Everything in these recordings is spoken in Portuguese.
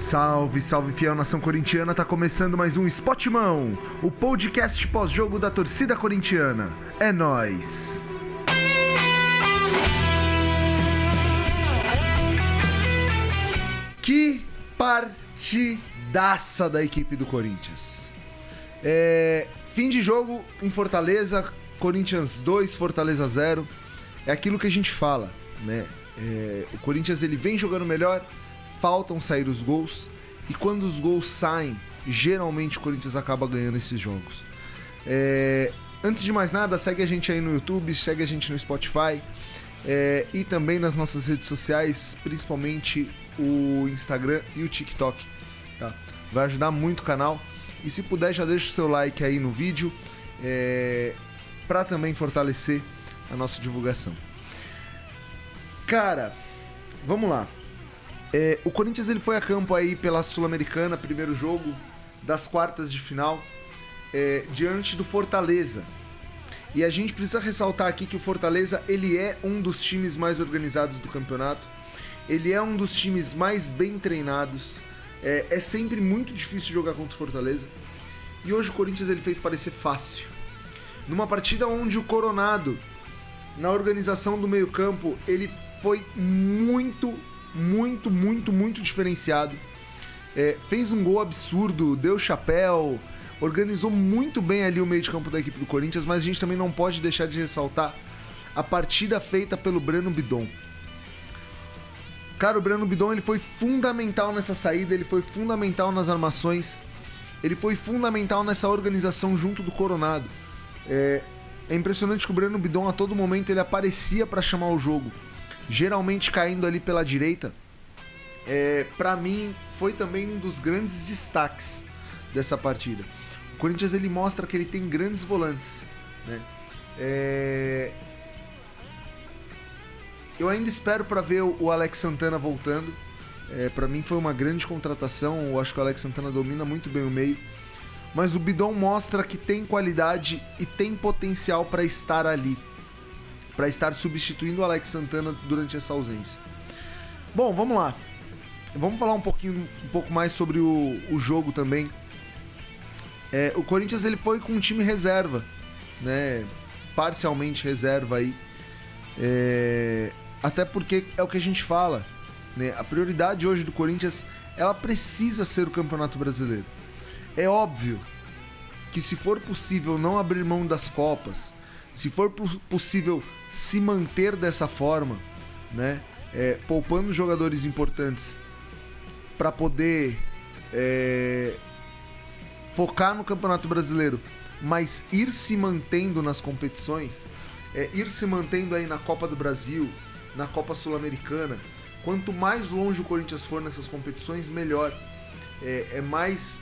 Salve, salve fiel nação corintiana, tá começando mais um Spotmão, o podcast pós-jogo da torcida corintiana. É nóis! Que partidaça da equipe do Corinthians. Fim de jogo em Fortaleza, Corinthians 2, Fortaleza 0. É aquilo que a gente fala, né? O Corinthians ele vem jogando melhor, faltam sair os gols, e quando os gols saem, geralmente o Corinthians acaba ganhando esses jogos. Antes de mais nada, segue a gente aí no YouTube, segue a gente no Spotify, e também nas nossas redes sociais, principalmente o Instagram e o TikTok, tá? Vai ajudar muito o canal, e se puder já deixa o seu like aí no vídeo, para também fortalecer a nossa divulgação. Cara, vamos lá. O Corinthians ele foi a campo aí pela Sul-Americana, primeiro jogo das quartas de final, diante do Fortaleza. E a gente precisa ressaltar aqui que o Fortaleza ele é um dos times mais organizados do campeonato, ele é um dos times mais bem treinados, é sempre muito difícil jogar contra o Fortaleza. E hoje o Corinthians ele fez parecer fácil. Numa partida onde o Coronado, na organização do meio-campo, ele foi muito diferenciado. Fez um gol absurdo, deu chapéu, organizou muito bem ali o meio de campo da equipe do Corinthians, mas a gente também não pode deixar de ressaltar a partida feita pelo Breno Bidon. Cara, o Breno Bidon ele foi fundamental nessa saída, ele foi fundamental nas armações, ele foi fundamental nessa organização junto do Coronado. É impressionante que o Breno Bidon a todo momento ele aparecia para chamar o jogo, geralmente caindo ali pela direita. Para mim foi também um dos grandes destaques dessa partida. O Corinthians ele mostra que ele tem grandes volantes, né? Eu ainda espero para ver o Alex Santana voltando. Para mim foi uma grande contratação. Eu acho que o Alex Santana domina muito bem o meio, mas o Bidon mostra que tem qualidade e tem potencial para estar ali, para estar substituindo o Alex Santana durante essa ausência. Bom, vamos lá. Vamos falar um pouco mais sobre o jogo também. O Corinthians ele foi com um time reserva, né? Parcialmente reserva aí. Até porque é o que a gente fala, né? A prioridade hoje do Corinthians, ela precisa ser o Campeonato Brasileiro. É óbvio que se for possível não abrir mão das Copas, se for possível se manter dessa forma, né? Poupando jogadores importantes para poder focar no Campeonato Brasileiro, mas ir se mantendo nas competições, ir se mantendo aí na Copa do Brasil, na Copa Sul-Americana. Quanto mais longe o Corinthians for nessas competições, melhor. É mais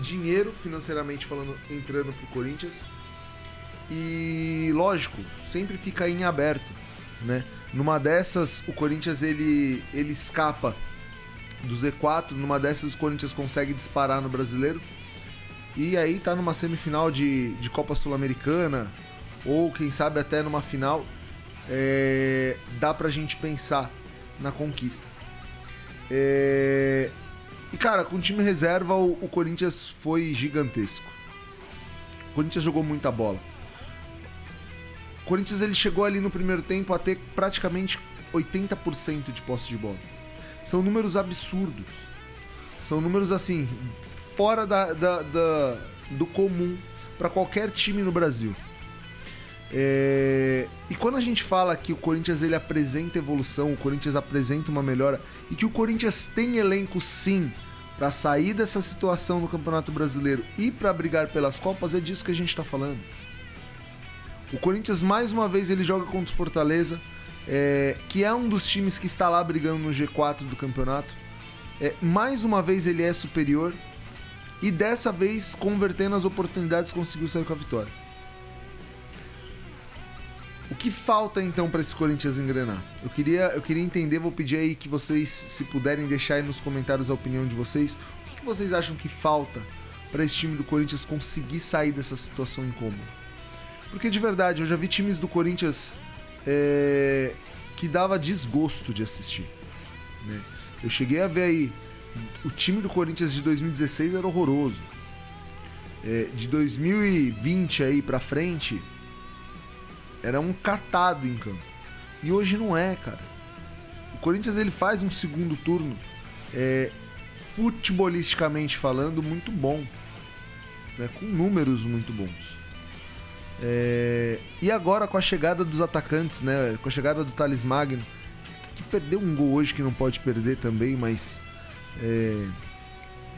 dinheiro, financeiramente falando, entrando pro Corinthians. E lógico, sempre fica em aberto, né? Numa dessas o Corinthians ele escapa do Z4, numa dessas o Corinthians consegue disparar no Brasileiro, e aí tá numa semifinal de Copa Sul-Americana, ou quem sabe até numa final. Dá pra gente pensar na conquista. E cara, com o time reserva o Corinthians foi gigantesco. O Corinthians jogou muita bola. O Corinthians ele chegou ali no primeiro tempo a ter praticamente 80% de posse de bola. São números absurdos. São números assim, fora do comum para qualquer time no Brasil. E quando a gente fala que o Corinthians ele apresenta evolução, o Corinthians apresenta uma melhora, e que o Corinthians tem elenco sim para sair dessa situação no Campeonato Brasileiro e para brigar pelas Copas, é disso que a gente está falando. O Corinthians mais uma vez ele joga contra o Fortaleza, que é um dos times que está lá brigando no G4 do campeonato. Mais uma vez ele é superior, e dessa vez, convertendo as oportunidades, conseguiu sair com a vitória. O que falta então para esse Corinthians engrenar? Eu queria entender, vou pedir aí que vocês, se puderem, deixar aí nos comentários a opinião de vocês. O que vocês acham que falta para esse time do Corinthians conseguir sair dessa situação incômoda? Porque de verdade, eu já vi times do Corinthians que dava desgosto de assistir, né? Eu cheguei a ver aí O time do Corinthians de 2016 era horroroso. De 2020 aí pra frente, era um catado em campo. E hoje não é, cara. O Corinthians ele faz um segundo turno, futebolisticamente falando, muito bom, né? Com números muito bons. E agora com a chegada dos atacantes, né? Com a chegada do Thales Magno, que perdeu um gol hoje que não pode perder também, mas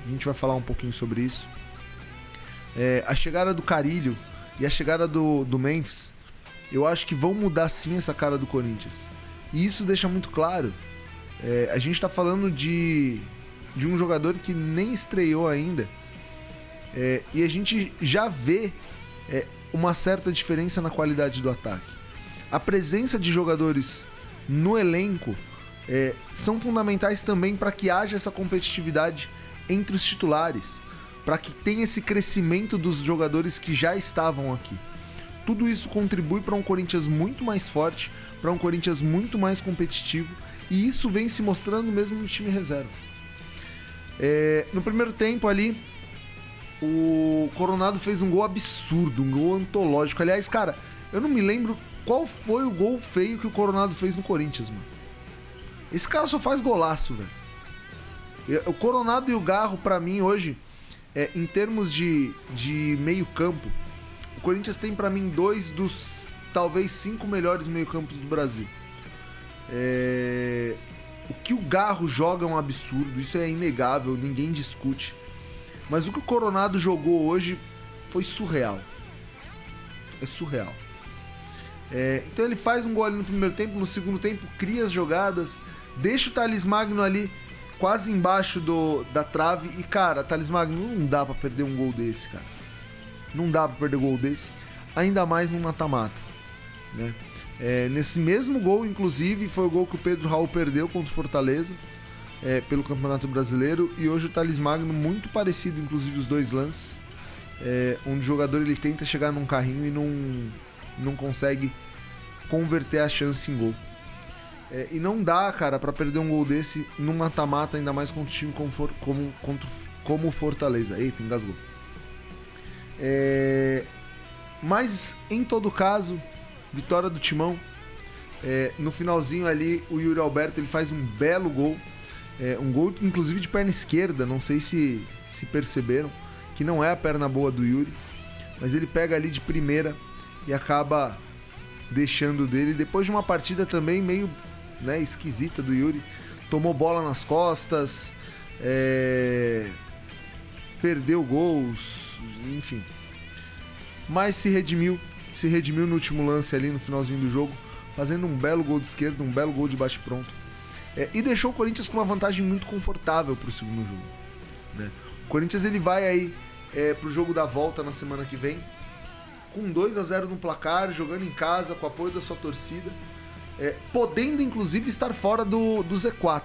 a gente vai falar um pouquinho sobre isso. A chegada do Carrilho e a chegada do Memphis, eu acho que vão mudar sim essa cara do Corinthians. E isso deixa muito claro. A gente está falando de um jogador que nem estreou ainda. E a gente já vê uma certa diferença na qualidade do ataque. A presença de jogadores no elenco são fundamentais também para que haja essa competitividade entre os titulares, para que tenha esse crescimento dos jogadores que já estavam aqui. Tudo isso contribui para um Corinthians muito mais forte, para um Corinthians muito mais competitivo, e isso vem se mostrando mesmo no time reserva. No primeiro tempo ali, o Coronado fez um gol absurdo, um gol antológico. Aliás, cara, eu não me lembro qual foi o gol feio que o Coronado fez no Corinthians, mano. Esse cara só faz golaço, velho. O Coronado e o Garro, pra mim, hoje, em termos de meio campo, o Corinthians tem pra mim 2 dos, talvez, 5 melhores meio campos do Brasil. O que o Garro joga é um absurdo, isso é inegável, ninguém discute. Mas o que o Coronado jogou hoje foi surreal. É surreal. Então ele faz um gol ali no primeiro tempo, no segundo tempo cria as jogadas, deixa o Thales Magno ali quase embaixo da trave. E cara, Thales Magno, não dá pra perder um gol desse, cara. Não dá pra perder um gol desse, ainda mais no mata-mata, né? Nesse mesmo gol, inclusive, foi o gol que o Pedro Raul perdeu contra o Fortaleza, pelo Campeonato Brasileiro. E hoje o Thales Magno, muito parecido, inclusive, os dois lances, onde o jogador ele tenta chegar num carrinho e não consegue converter a chance em gol. E não dá, cara, pra perder um gol desse no mata-mata, ainda mais contra um time como o Fortaleza. Eita, engasgou. Mas, em todo caso, vitória do Timão. No finalzinho ali, o Yuri Alberto ele faz um belo gol. Um gol, inclusive, de perna esquerda. Não sei se perceberam, que não é a perna boa do Yuri, mas ele pega ali de primeira e acaba deixando dele. Depois de uma partida também meio, né, esquisita do Yuri. Tomou bola nas costas, perdeu gols, enfim. Mas se redimiu no último lance ali no finalzinho do jogo, fazendo um belo gol de esquerda, um belo gol de bate-pronto. E deixou o Corinthians com uma vantagem muito confortável para o segundo jogo, né? O Corinthians ele vai aí pro jogo da volta na semana que vem com 2-0 no placar, jogando em casa, com o apoio da sua torcida, podendo inclusive estar fora do Z4,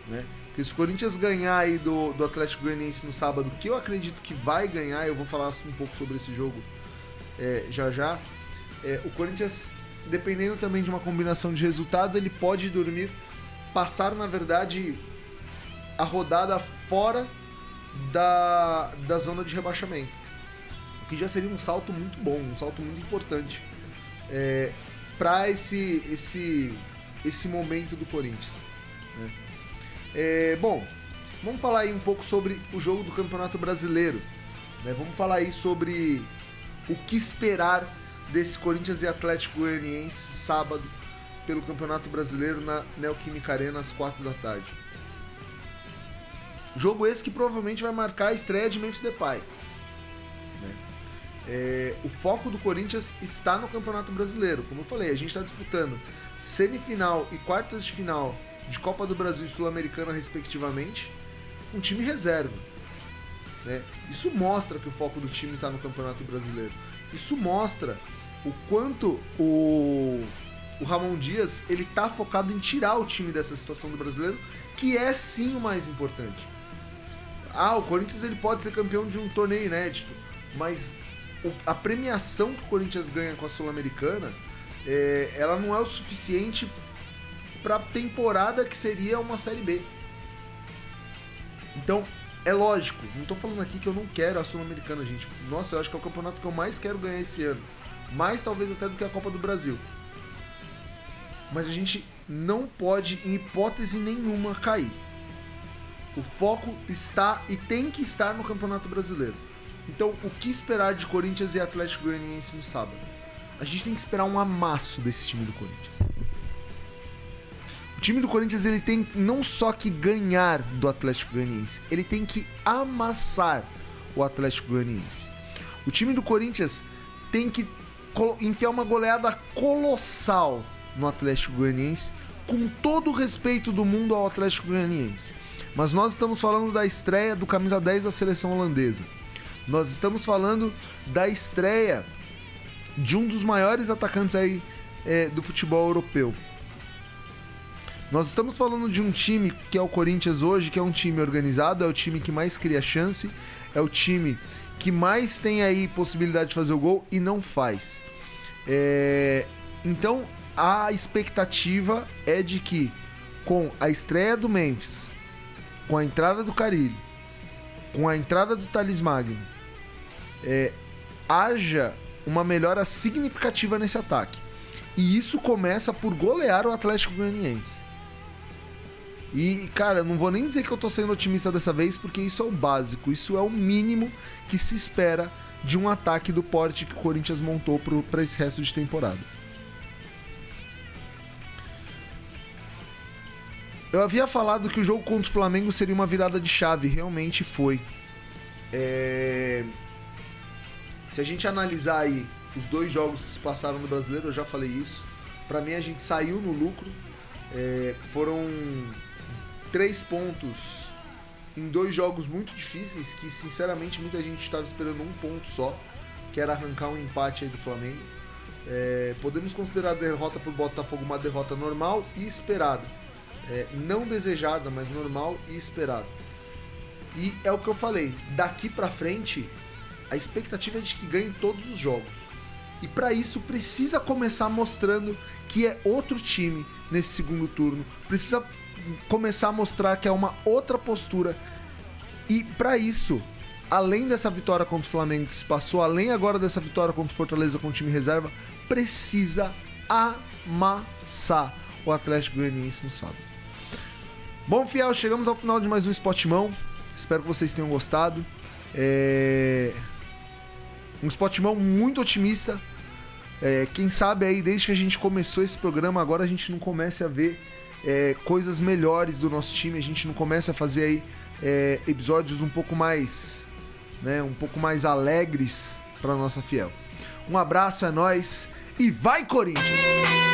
né? Porque se o Corinthians ganhar aí do Atlético Goianiense no sábado, que eu acredito que vai ganhar, eu vou falar um pouco sobre esse jogo já. O Corinthians, dependendo também de uma combinação de resultado, ele pode dormir, passar na verdade a rodada fora da zona de rebaixamento, o que já seria um salto muito bom, um salto muito importante para esse momento do Corinthians, né? Bom, vamos falar aí um pouco sobre o jogo do Campeonato Brasileiro, né? Vamos falar aí sobre o que esperar desse Corinthians e Atlético Goianiense sábado pelo Campeonato Brasileiro na Neoquímica Arena às 4 da tarde. Jogo esse que provavelmente vai marcar a estreia de Memphis Depay, né? O foco do Corinthians está no Campeonato Brasileiro. Como eu falei, a gente está disputando semifinal e quartas de final de Copa do Brasil e Sul-Americana respectivamente, um time reserva, né? Isso mostra que o foco do time está no Campeonato Brasileiro. Isso mostra o quanto o Ramon Dias ele está focado em tirar o time dessa situação do Brasileiro, que é sim o mais importante. O Corinthians ele pode ser campeão de um torneio inédito, mas a premiação que o Corinthians ganha com a Sul-Americana, ela não é o suficiente para a temporada que seria uma Série B. Então, é lógico, não tô falando aqui que eu não quero a Sul-Americana, gente. Nossa, eu acho que é o campeonato que eu mais quero ganhar esse ano. Mais talvez até do que a Copa do Brasil. Mas a gente não pode, em hipótese nenhuma, cair. O foco está e tem que estar no Campeonato Brasileiro. Então, o que esperar de Corinthians e Atlético Goianiense no sábado? A gente tem que esperar um amasso desse time do Corinthians. O time do Corinthians, ele tem não só que ganhar do Atlético Goianiense, ele tem que amassar o Atlético Goianiense. O time do Corinthians tem que enfiar uma goleada colossal no Atlético Goianiense, com todo o respeito do mundo ao Atlético Goianiense. Mas nós estamos falando da estreia do camisa 10 da seleção holandesa. Nós estamos falando da estreia de um dos maiores atacantes aí do futebol europeu. Nós estamos falando de um time que é o Corinthians hoje, que é um time organizado, é o time que mais cria chance, é o time que mais tem aí possibilidade de fazer o gol e não faz. Então a expectativa é de que com a estreia do Memphis, com a entrada do Carille, com a entrada do Thales Magno, haja uma melhora significativa nesse ataque. E isso começa por golear o Atlético Goianiense. E, cara, não vou nem dizer que eu tô sendo otimista dessa vez, porque isso é o básico, isso é o mínimo que se espera de um ataque do porte que o Corinthians montou para esse resto de temporada. Eu havia falado que o jogo contra o Flamengo seria uma virada de chave, realmente foi. Se a gente analisar aí os dois jogos que se passaram no Brasileiro, eu já falei isso. Pra mim a gente saiu no lucro. Foram 3 pontos em 2 jogos muito difíceis, que sinceramente muita gente estava esperando um ponto só, que era arrancar um empate aí do Flamengo. Podemos considerar a derrota pro Botafogo uma derrota normal e esperada. Não desejada, mas normal e esperada. E é o que eu falei, daqui pra frente a expectativa é de que ganhe todos os jogos. E para isso precisa começar mostrando que é outro time nesse segundo turno. Precisa começar a mostrar que é uma outra postura. E para isso, além dessa vitória contra o Flamengo que se passou, além agora dessa vitória contra o Fortaleza com o time reserva, precisa amassar o Atlético Goianiense no sábado. Bom, fiel, chegamos ao final de mais um Spotmão. Espero que vocês tenham gostado. Um Spotmão muito otimista. Quem sabe aí, desde que a gente começou esse programa, agora a gente não comece a ver coisas melhores do nosso time. A gente não comece a fazer aí episódios um pouco mais alegres para nossa fiel. Um abraço, é nóis e vai Corinthians!